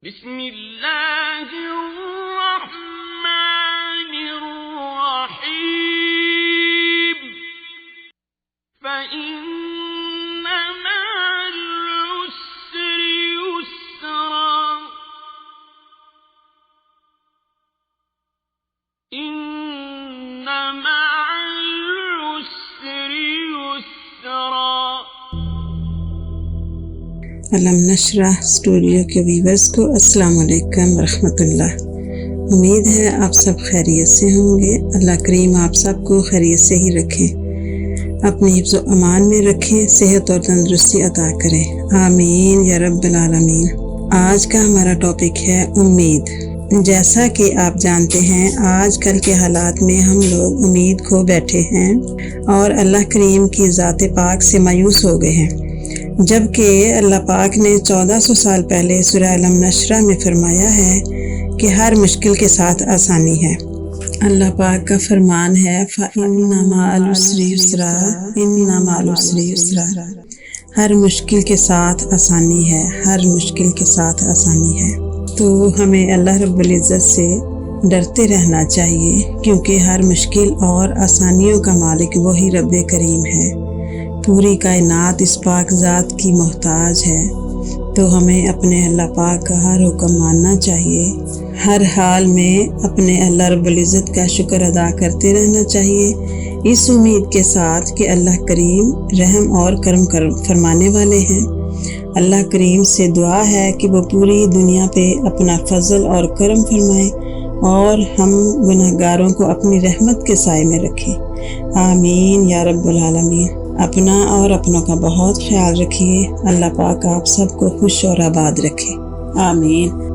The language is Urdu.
بسم اللہ الرحمن الرحیم فإن مع العسر يسرا إن مع العسر يسرا۔ علم نشرح اسٹوڈیو کے ویورز کو السلام علیکم ورحمۃ اللہ۔ امید ہے آپ سب خیریت سے ہوں گے۔ اللہ کریم آپ سب کو خیریت سے ہی رکھیں، اپنی حفظ و امان میں رکھیں، صحت اور تندرستی عطا کریں، آمین یا رب العالمین۔ آج کا ہمارا ٹاپک ہے امید۔ جیسا کہ آپ جانتے ہیں آج کل کے حالات میں ہم لوگ امید کھو بیٹھے ہیں اور اللہ کریم کی ذات پاک سے مایوس ہو گئے ہیں، جبکہ اللہ پاک نے 1400 سال پہلے سورہ علم نشرہ میں فرمایا ہے کہ ہر مشکل کے ساتھ آسانی ہے۔ اللہ پاک کا فرمان ہے فَإِنَّ مَعَ الْعُسْرِ يُسْرًا، إِنَّ مَعَ الْعُسْرِ يُسْرًا۔ ہر مشکل کے ساتھ آسانی ہے، ہر مشکل کے ساتھ آسانی ہے۔ تو ہمیں اللہ رب العزت سے ڈرتے رہنا چاہیے، کیونکہ ہر مشکل اور آسانیوں کا مالک وہی رب کریم ہے۔ پوری کائنات اس پاک ذات کی محتاج ہے، تو ہمیں اپنے اللہ پاک کا ہر حکم ماننا چاہیے، ہر حال میں اپنے اللہ رب العزت کا شکر ادا کرتے رہنا چاہیے، اس امید کے ساتھ کہ اللہ کریم رحم اور کرم فرمانے والے ہیں۔ اللہ کریم سے دعا ہے کہ وہ پوری دنیا پہ اپنا فضل اور کرم فرمائے اور ہم گناہ گاروں کو اپنی رحمت کے سائے میں رکھے، آمین یا رب العالمین۔ اپنا اور اپنوں کا بہت خیال رکھیے۔ اللہ پاک آپ سب کو خوش اور آباد رکھے، آمین۔